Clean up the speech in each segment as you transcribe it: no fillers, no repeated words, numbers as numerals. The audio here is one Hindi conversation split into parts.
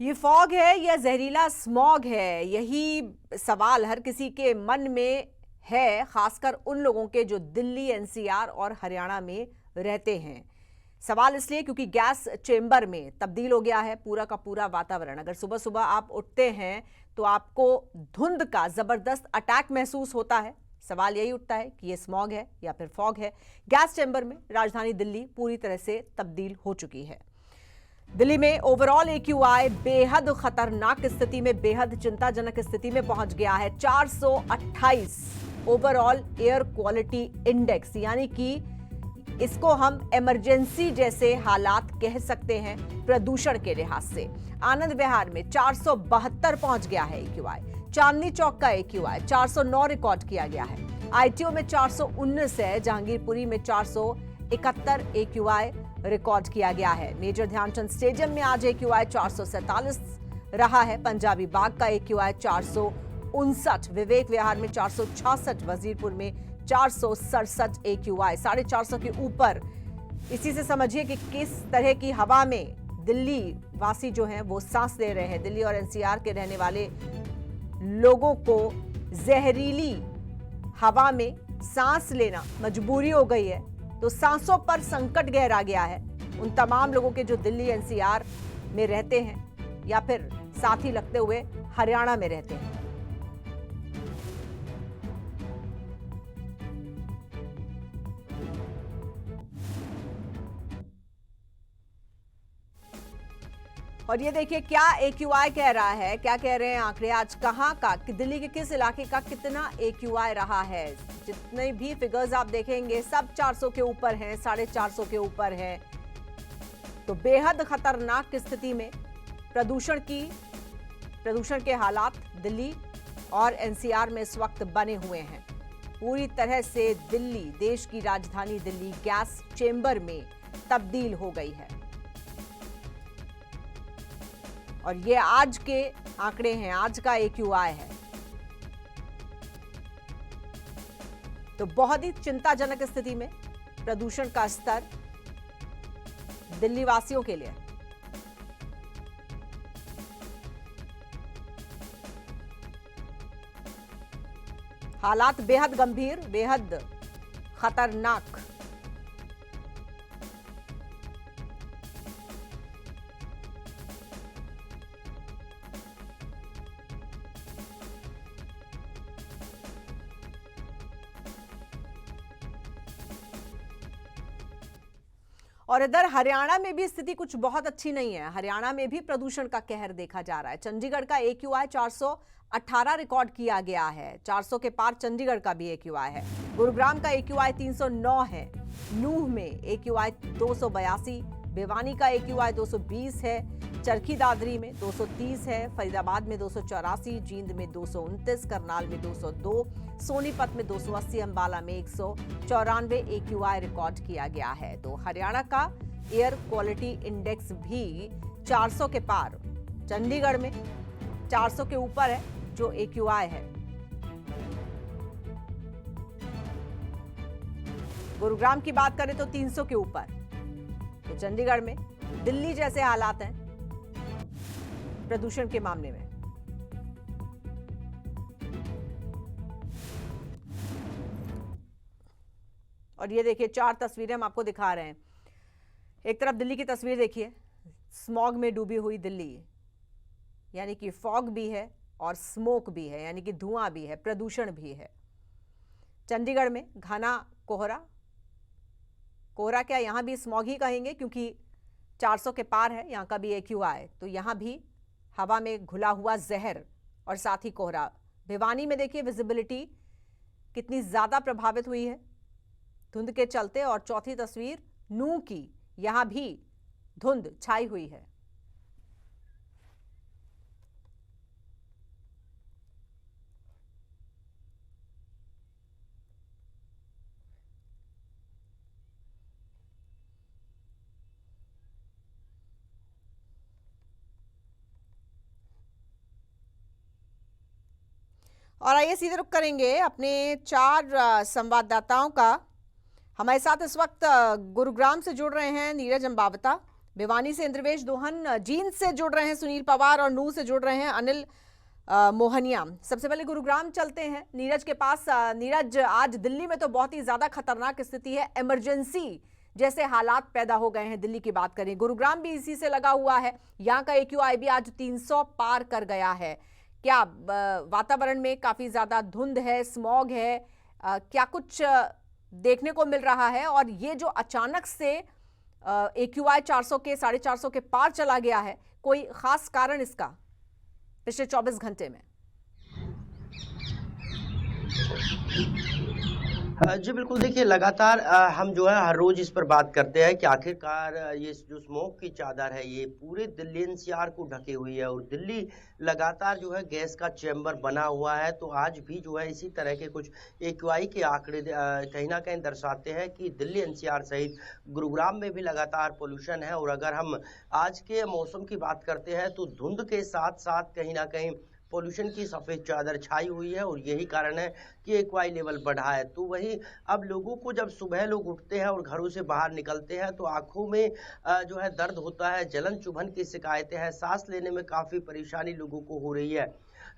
ये फॉग है या जहरीला स्मॉग है, यही सवाल हर किसी के मन में है, खासकर उन लोगों के जो दिल्ली, एनसीआर और हरियाणा में रहते हैं। सवाल इसलिए क्योंकि गैस चेंबर में तब्दील हो गया है पूरा का पूरा वातावरण। अगर सुबह सुबह आप उठते हैं तो आपको धुंध का जबरदस्त अटैक महसूस होता है। सवाल यही उठता है कि ये स्मॉग है या फिर फॉग है। गैस चेंबर में राजधानी दिल्ली पूरी तरह से तब्दील हो चुकी है। दिल्ली में ओवरऑल एक्यूआई बेहद खतरनाक स्थिति में, बेहद चिंताजनक स्थिति में पहुंच गया है। 428 ओवरऑल एयर क्वालिटी इंडेक्स, यानी कि इसको हम इमरजेंसी जैसे हालात कह सकते हैं प्रदूषण के लिहाज से। आनंद विहार में 472 पहुंच गया है एक्यूआई। चांदनी चौक का एक्यूआई 409 रिकॉर्ड किया गया है। आईटीओ में 419 है। जहांगीरपुरी में 471 एक्यूआई रिकॉर्ड किया गया है। मेजर ध्यानचंद स्टेडियम में आज एक्यूआई 447 रहा है। पंजाबी बाग का एक्यूआई 459, विवेक विहार में 466, वजीरपुर में 467 एक्यूआई 450 के ऊपर। इसी से समझिए कि किस तरह की हवा में दिल्ली वासी जो हैं वो सांस ले रहे हैं। दिल्ली और एनसीआर के रहने वाले लोगों को जहरीली हवा में सांस लेना मजबूरी हो गई है, तो सांसों पर संकट गहरा गया है उन तमाम लोगों के जो दिल्ली एनसीआर में रहते हैं या फिर साथ ही लगते हुए हरियाणा में रहते हैं। और ये देखिए क्या एक्यूआई कह रहा है, क्या कह रहे हैं आंकड़े। आज कहां का, दिल्ली के किस इलाके का कितना एक्यूआई रहा है। जितने भी फिगर्स आप देखेंगे सब 400 के ऊपर हैं, 450 के ऊपर हैं। तो बेहद खतरनाक स्थिति में प्रदूषण के हालात दिल्ली और एनसीआर में इस वक्त बने हुए हैं। पूरी तरह से दिल्ली, देश की राजधानी दिल्ली गैस चेंबर में तब्दील हो गई है। और ये आज के आंकड़े हैं, आज का एक्यूआई है। तो बहुत ही चिंताजनक स्थिति में प्रदूषण का स्तर दिल्ली वासियों के लिए। हालात बेहद गंभीर, बेहद खतरनाक। और इधर हरियाणा में भी स्थिति कुछ बहुत अच्छी नहीं है। हरियाणा में भी प्रदूषण का कहर देखा जा रहा है। चंडीगढ़ का एक्यूआई 418 रिकॉर्ड किया गया है। 400 के पार चंडीगढ़ का भी एक्यूआई है। गुरुग्राम का एक्यूआई 309 है। नूह में एक्यूआई 282, भिवानी का एक्यूआई 220 है। चरखी दादरी में 230 है। फरीदाबाद में 284, जींद में 229, करनाल में 202, सोनीपत में 280, अंबाला में 194 एक्यूआई रिकॉर्ड किया गया है। तो हरियाणा का एयर क्वालिटी इंडेक्स भी 400 के पार, चंडीगढ़ में 400 के ऊपर है जो एक्यूआई है। गुरुग्राम की बात करें तो 300 के ऊपर। तो चंडीगढ़ में दिल्ली जैसे हालात हैं प्रदूषण के मामले में। और ये देखिए 4 तस्वीरें हम आपको दिखा रहे हैं। एक तरफ दिल्ली की तस्वीर देखिए, स्मॉग में डूबी हुई दिल्ली, यानी कि फॉग भी है और स्मोक भी है, यानी कि धुआं भी है, प्रदूषण भी है। चंडीगढ़ में घना कोहरा, कोहरा क्या यहां भी स्मॉग ही कहेंगे क्योंकि 400 के पार है यहां का भी एक्यूआई। तो यहां भी हवा में घुला हुआ जहर और साथ ही कोहरा। भिवानी में देखिए विजिबिलिटी कितनी ज्यादा प्रभावित हुई है धुंध के चलते। और चौथी तस्वीर नूह की, यहां भी धुंध छाई हुई है। और आइए सीधे रुख करेंगे अपने 4 संवाददाताओं का। हमारे साथ इस वक्त गुरुग्राम से जुड़ रहे हैं नीरज अंबावता। भिवानी से इंद्रवेश दोहन, जींद से जुड़ रहे हैं सुनील पवार और नूह से जुड़ रहे हैं अनिल मोहनिया। सबसे पहले गुरुग्राम चलते हैं नीरज के पास। नीरज, आज दिल्ली में तो बहुत ही ज्यादा खतरनाक स्थिति है, इमरजेंसी जैसे हालात पैदा हो गए हैं। दिल्ली की बात करें, गुरुग्राम भी इसी से लगा हुआ है। यहाँ का AQI भी आज 300 पार कर गया है। क्या वातावरण में काफी ज्यादा धुंध है, स्मॉग है, क्या कुछ देखने को मिल रहा है? और ये जो अचानक से AQI 400 के 450 के पार चला गया है, कोई खास कारण इसका पिछले 24 घंटे में? जी बिल्कुल, देखिए लगातार हम जो है हर रोज इस पर बात करते हैं कि आखिरकार ये जो स्मोक की चादर है ये पूरे दिल्ली NCR को ढके हुई है और दिल्ली लगातार जो है गैस का चैम्बर बना हुआ है। तो आज भी जो है इसी तरह के कुछ AQI के आंकड़े कहीं ना कहीं दर्शाते हैं कि दिल्ली NCR सहित गुरुग्राम में भी लगातार पोल्यूशन है। और अगर हम आज के मौसम की बात करते हैं तो धुंध के साथ साथ कहीं ना कहीं पोल्यूशन की सफेद चादर छाई हुई है और यही कारण है कि AQI लेवल बढ़ा है। तो वही अब लोगों को जब सुबह लोग उठते हैं और घरों से बाहर निकलते हैं तो आंखों में जो है दर्द होता है, जलन चुभन की शिकायतें हैं, सांस लेने में काफी परेशानी लोगों को हो रही है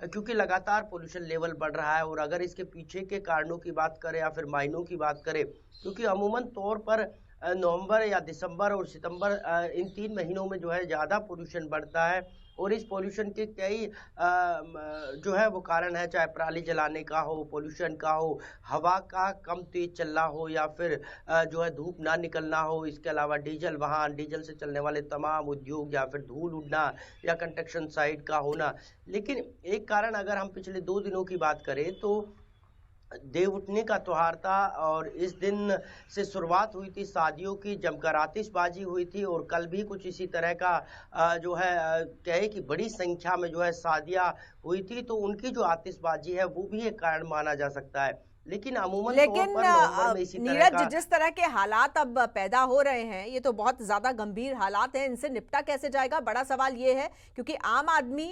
क्योंकि लगातार पोल्यूशन लेवल बढ़ रहा है। और अगर इसके पीछे के कारणों की बात करें या फिर मायनों की बात करें, क्योंकि अमूमन तौर पर नवंबर या दिसंबर और सितंबर इन 3 महीनों में जो है ज़्यादा पोल्यूशन बढ़ता है। और इस पोल्यूशन के कई जो है वो कारण है, चाहे पराली जलाने का हो, पोल्यूशन का हो, हवा का कम तेज चलना हो या फिर जो है धूप ना निकलना हो। इसके अलावा डीजल वाहन, डीजल से चलने वाले तमाम उद्योग या फिर धूल उड़ना या कंस्ट्रक्शन साइट का होना। लेकिन एक कारण अगर हम पिछले 2 दिनों की बात करें तो देव उठने का त्योहार था और इस दिन से शुरुआत हुई थी शादियों की, जमकर आतिशबाजी हुई थी और कल भी कुछ इसी तरह का जो है कहे कि बड़ी संख्या में जो है शादियां हुई थी। तो उनकी जो आतिशबाजी है वो भी एक कारण माना जा सकता है। लेकिन अमूमन नीरज, जिस तरह के हालात अब पैदा हो रहे हैं ये तो बहुत ज्यादा गंभीर हालात हैं, इनसे निपटा कैसे जाएगा? बड़ा सवाल ये है क्योंकि आम आदमी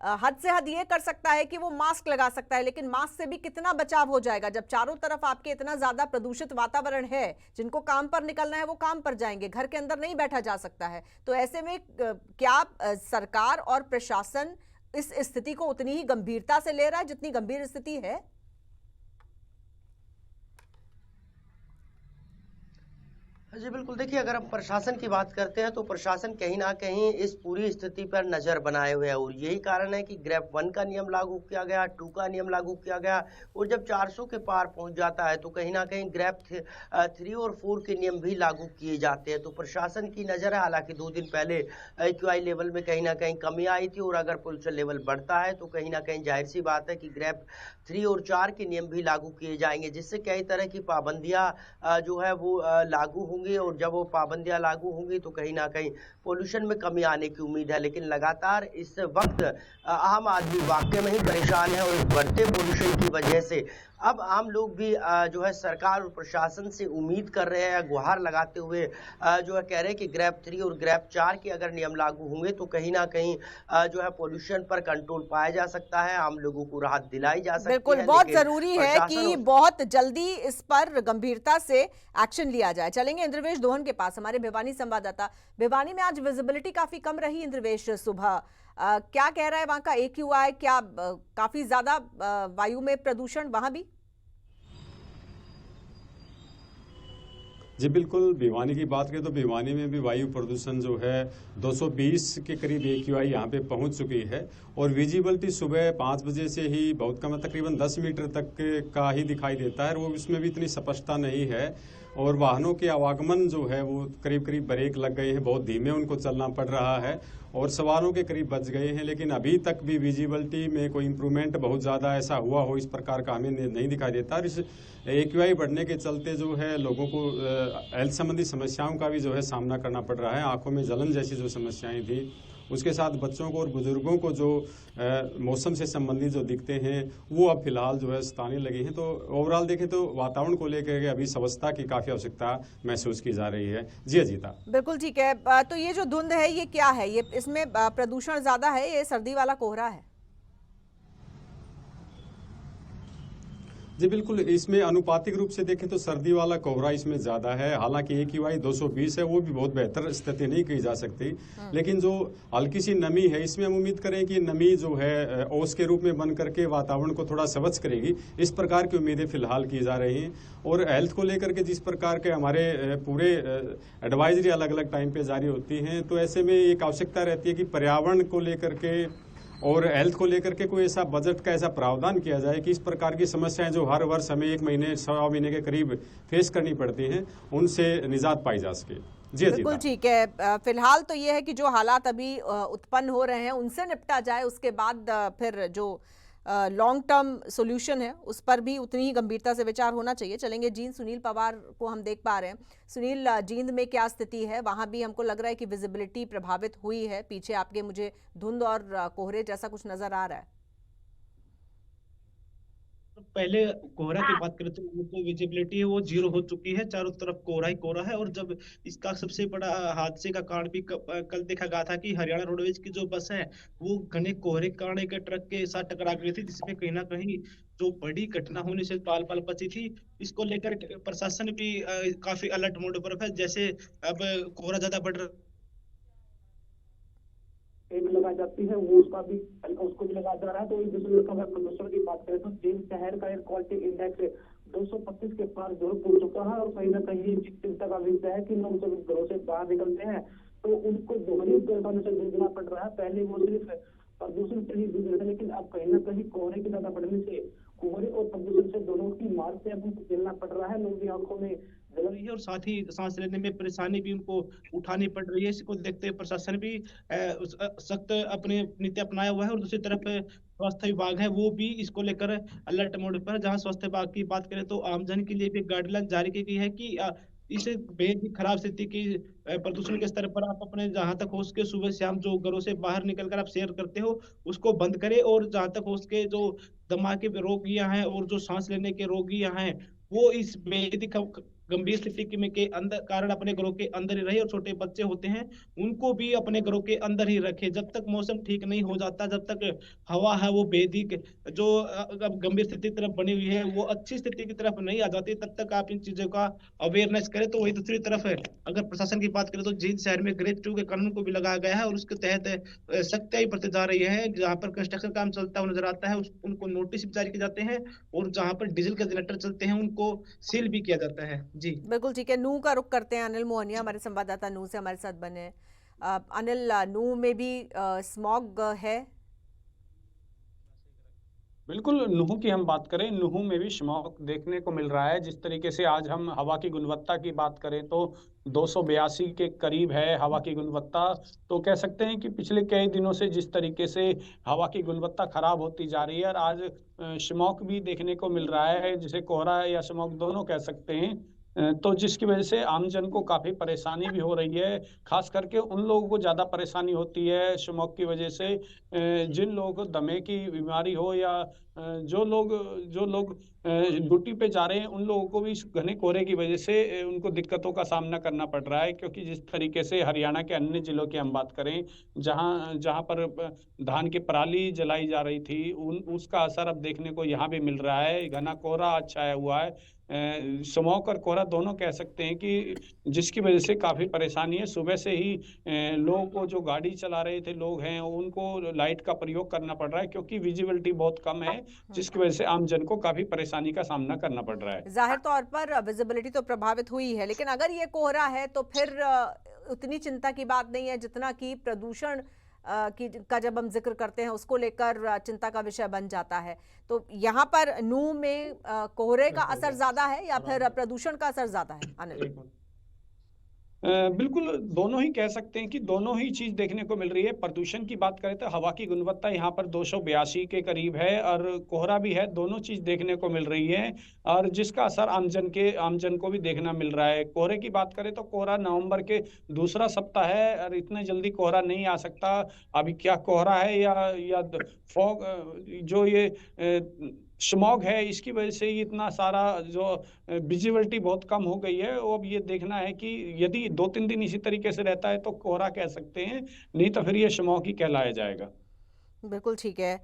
हद से हद ये कर सकता है कि वो मास्क लगा सकता है, लेकिन मास्क से भी कितना बचाव हो जाएगा जब चारों तरफ आपके इतना ज्यादा प्रदूषित वातावरण है। जिनको काम पर निकलना है वो काम पर जाएंगे, घर के अंदर नहीं बैठा जा सकता है। तो ऐसे में क्या सरकार और प्रशासन इस स्थिति को उतनी ही गंभीरता से ले रहा है जितनी गंभीर स्थिति है? जी बिल्कुल, देखिए अगर हम प्रशासन की बात करते हैं तो प्रशासन कहीं ना कहीं इस पूरी स्थिति पर नजर बनाए हुए है और यही कारण है कि ग्रेप 1 का नियम लागू किया गया, 2 का नियम लागू किया गया और जब 400 के पार पहुंच जाता है तो कहीं ना कहीं ग्रेप 3 और 4 के नियम भी लागू किए जाते हैं। तो प्रशासन की नजर है, हालांकि 2 दिन पहले AQI लेवल में कहीं ना कहीं कमी आई थी और अगर पोल्यूशन लेवल बढ़ता है तो कहीं ना कहीं जाहिर सी बात है कि ग्रेप 3 और 4 के नियम भी लागू किए जाएंगे, जिससे कई तरह की पाबंदियां जो है वो लागू होंगी और जब वो पाबंदियां लागू होंगी तो कहीं ना कहीं पोल्यूशन में कमी आने की उम्मीद है। लेकिन लगातार इस वक्त आम आदमी वाकई में ही परेशान है और इस बढ़ते पोल्यूशन की वजह से अब आम लोग भी जो है सरकार और प्रशासन से उम्मीद कर रहे हैं, गुहार लगाते हुए जो है कह रहे हैं कि ग्रेप 3 और ग्रेप 4 के अगर नियम लागू होंगे तो कहीं ना कहीं जो है पोल्यूशन पर कंट्रोल पाया जा सकता है, आम लोगों को राहत दिलाई जा सकती है। बिल्कुल, बहुत जरूरी है कि बहुत जल्दी इस पर गंभीरता से एक्शन लिया जाए। चलेंगे इंद्रवेश दोहन के पास, हमारे भिवानी संवाददाता। भिवानी में आज विजिबिलिटी काफी कम रही इंद्रवेश सुबह, क्या कह रहा है वहां का AQI? क्या काफी ज्यादा वायु में प्रदूषण वहां भी? जी बिल्कुल, भिवानी की बात करें तो भिवानी में भी वायु प्रदूषण जो है 220 के करीब AQI यहाँ पे पहुंच चुकी है और विजिबिलिटी सुबह 5 बजे से ही बहुत कम, तकरीबन 10 मीटर तक का ही दिखाई देता है और वो उसमें भी इतनी स्पष्टता नहीं है और वाहनों के आवागमन जो है वो करीब करीब ब्रेक लग गए हैं, बहुत धीमे उनको चलना पड़ रहा है और सवारों के करीब बच गए हैं। लेकिन अभी तक भी विजिबिलिटी में कोई इम्प्रूवमेंट बहुत ज़्यादा ऐसा हुआ हो इस प्रकार का हमें नहीं दिखाई देता। और इस AQI बढ़ने के चलते जो है लोगों को हेल्थ संबंधी समस्याओं का भी जो है सामना करना पड़ रहा है। आंखों में जलन जैसी जो समस्याएं थी, उसके साथ बच्चों को और बुजुर्गों को जो मौसम से संबंधित जो दिखते हैं वो अब फिलहाल जो है सताने लगे हैं। तो ओवरऑल देखें तो वातावरण को लेकर अभी स्वच्छता की काफी आवश्यकता महसूस की जा रही है। जी अजीता, बिल्कुल ठीक है। तो ये जो धुंध है ये क्या है? ये इसमें प्रदूषण ज्यादा है, ये सर्दी वाला कोहरा है? जी बिल्कुल, इसमें अनुपातिक रूप से देखें तो सर्दी वाला कोहरा इसमें ज्यादा है। हालांकि AQI 220 है, वो भी बहुत बेहतर स्थिति नहीं की जा सकती, लेकिन जो हल्की सी नमी है इसमें हम उम्मीद करें कि नमी जो है ओस के रूप में बन करके वातावरण को थोड़ा स्वच्छ करेगी। इस प्रकार की उम्मीदें फिलहाल की जा रही हैं। और हेल्थ को लेकर के जिस प्रकार के हमारे पूरे एडवाइजरी अलग अलग टाइम पे जारी होती हैं, तो ऐसे में एक आवश्यकता रहती है कि पर्यावरण को लेकर के और हेल्थ को लेकर के कोई ऐसा बजट का ऐसा प्रावधान किया जाए कि इस प्रकार की समस्याएं जो हर वर्ष हमें 1 महीने 1.25 महीने के करीब फेस करनी पड़ती हैं, उनसे निजात पाई जा सके। जी बिल्कुल ठीक है। फिलहाल तो ये है कि जो हालात अभी उत्पन्न हो रहे हैं उनसे निपटा जाए, उसके बाद फिर जो लॉन्ग टर्म सॉल्यूशन है उस पर भी उतनी ही गंभीरता से विचार होना चाहिए। चलेंगे जींद, सुनील पवार को हम देख पा रहे हैं। सुनील, जींद में क्या स्थिति है? वहां भी हमको लग रहा है कि विजिबिलिटी प्रभावित हुई है। पीछे आपके मुझे धुंध और कोहरे जैसा कुछ नजर आ रहा है। पहले कोहरा की बात करें तो वो जो विजिबिलिटी है वो 0 हो चुकी है, चारों तरफ कोहरा ही कोहरा है। और जब इसका सबसे बड़ा हादसे का कारण भी कल देखा गया था कि हरियाणा रोडवेज की जो बस है वो घने कोहरे के कारण एक ट्रक के साथ टकरा गई थी, जिसमें कहीं ना कहीं जो बड़ी घटना होने से पाल पाल बची थी। इसको लेकर प्रशासन भी काफी अलर्ट मोड पर है। जैसे अब कोहरा ज्यादा बढ़ रहा लगाई जाती है, वो उसको भी लगाया जा रहा है। तो एक दूसरे का अगर प्रदूषण की बात करें तो जींद शहर का एयर क्वालिटी इंडेक्स 225 के पार जरूर पहुंच चुका है। और कहीं ना कहीं चिंता का विषय है कि लोग जब घरों से बाहर निकलते हैं तो उनको दोहरी परेशानी से जूझना पड़ रहा है। पहले वो सिर्फ प्रदूषण से ही जूझ रहे थे, लेकिन अब कहीं ना कहीं कोहरे की ज्यादा बढ़ने से कोहरे और प्रदूषण से दोनों की मार से अब उनको झेलना पड़ रहा है। लोगों की आंखों में जल रही है और साथ ही सांस लेने में परेशानी भी उनको उठानी पड़ रही है। इसको देखते हुए प्रशासन भी सख्त अपने नीति अपनाया हुआ है। और दूसरी तरफ स्वास्थ्य विभाग है वो भी इसको लेकर अलर्ट मोड पर है। जहां स्वास्थ्य विभाग की बात करें तो आमजन के लिए भी गाइडलाइन जारी की गई है कि इस बेहद ही खराब स्थिति की प्रदूषण के स्तर पर आप अपने जहां तक हो सके सुबह शाम जो घरों से बाहर निकलकर आप शेयर करते हो उसको बंद करें। और जहां तक हो सके जो दमा के रोगियां हैं और जो सांस लेने के रोगियां हैं वो इस बेहद ही गंभीर स्थिति के अंदर कारण अपने घरों के अंदर ही रहे। और छोटे बच्चे होते हैं उनको भी अपने घरों के अंदर ही रखे जब तक मौसम ठीक नहीं हो जाता, जब तक हवा है वो बेहदी जो अब गंभीर स्थिति की तरफ बनी हुई है वो अच्छी स्थिति की तरफ नहीं आ जाती, तब तक आप इन चीजों का अवेयरनेस करें। तो वही दूसरी तरफ है अगर प्रशासन की बात करें तो जींद शहर में ग्रेड 2 के कानून को भी लगाया गया है और उसके तहत सख्ताई बरती जा रही है। जहाँ पर कंस्ट्रक्शन काम चलता हुआ नजर आता है उनको नोटिस भी जारी किए जाते हैं और जहाँ पर डीजल के जनरेटर चलते हैं उनको सील भी किया जाता है। जी बिल्कुल ठीक है। नूह का रुख करते हैं। अनिल मोहनिया हमारे संवाददाता नूह से हमारे साथ बने। अनिल, नूह में भी स्मॉग है? बिल्कुल, नुहू की हम बात करें, नुहू में भी स्मॉग देखने को मिल रहा है। जिस तरीके से आज हम हवा की गुणवत्ता की बात करें तो 282 के करीब है हवा की गुणवत्ता। तो कह सकते हैं कि पिछले कई दिनों से जिस तरीके से हवा की गुणवत्ता खराब होती जा रही है और आज स्मॉग भी देखने को मिल रहा है, जिसे कोहरा या स्मॉग दोनों कह सकते हैं। तो जिसकी वजह से आमजन को काफी परेशानी भी हो रही है। खास करके उन लोगों को ज्यादा परेशानी होती है स्मॉग की वजह से जिन लोगों को दमे की बीमारी हो या जो लोग ड्यूटी पे जा रहे हैं उन लोगों को भी इस घने कोहरे की वजह से उनको दिक्कतों का सामना करना पड़ रहा है। क्योंकि जिस तरीके से हरियाणा के अन्य जिलों की हम बात करें जहां जहां पर धान की पराली जलाई जा रही थी उसका असर अब देखने को यहाँ भी मिल रहा है। घना कोहरा छाया हुआ है, स्मॉग और कोहरा दोनों कह सकते हैं कि जिसकी वजह से काफी परेशानी है। सुबह से ही लोगों को जो गाड़ी चला रहे थे लोग हैं उनको लाइट का प्रयोग करना पड़ रहा है क्योंकि विजिबिलिटी बहुत कम है, जिसकी वजह से आम जन को काफी परेशानी का सामना करना पड़ रहा है। जाहिर तौर पर विजिबिलिटी तो प्रभावित हुई है, लेकिन अगर ये कोहरा है तो फिर उतनी चिंता की बात नहीं है जितना कि प्रदूषण का जब हम जिक्र करते हैं उसको लेकर चिंता का विषय बन जाता है। तो यहाँ पर नूह में कोहरे का असर ज्यादा है या फिर प्रदूषण का असर ज्यादा है? अनिल, बिल्कुल दोनों ही कह सकते हैं कि दोनों ही चीज देखने को मिल रही है। प्रदूषण की बात करें तो हवा की गुणवत्ता यहाँ पर 282 के करीब है और कोहरा भी है, दोनों चीज देखने को मिल रही है और जिसका असर आमजन को भी देखना मिल रहा है। कोहरे की बात करें तो कोहरा नवंबर के दूसरा सप्ताह है और इतने जल्दी कोहरा नहीं आ सकता। अभी क्या कोहरा है या फॉग जो ये स्मॉग है इसकी वजह से ही इतना सारा जो विजिबिलिटी बहुत कम हो गई है। वो अब ये देखना है कि यदि 2-3 दिन इसी तरीके से रहता है तो कोहरा कह सकते हैं, नहीं तो फिर ये स्मॉग ही कहलाया जाएगा। बिल्कुल ठीक है।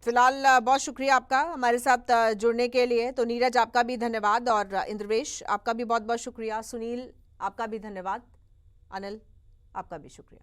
फिलहाल बहुत शुक्रिया आपका हमारे साथ जुड़ने के लिए। तो नीरज आपका भी धन्यवाद और इंद्रवेश आपका भी बहुत बहुत शुक्रिया। सुनील आपका भी धन्यवाद। अनिल आपका भी शुक्रिया।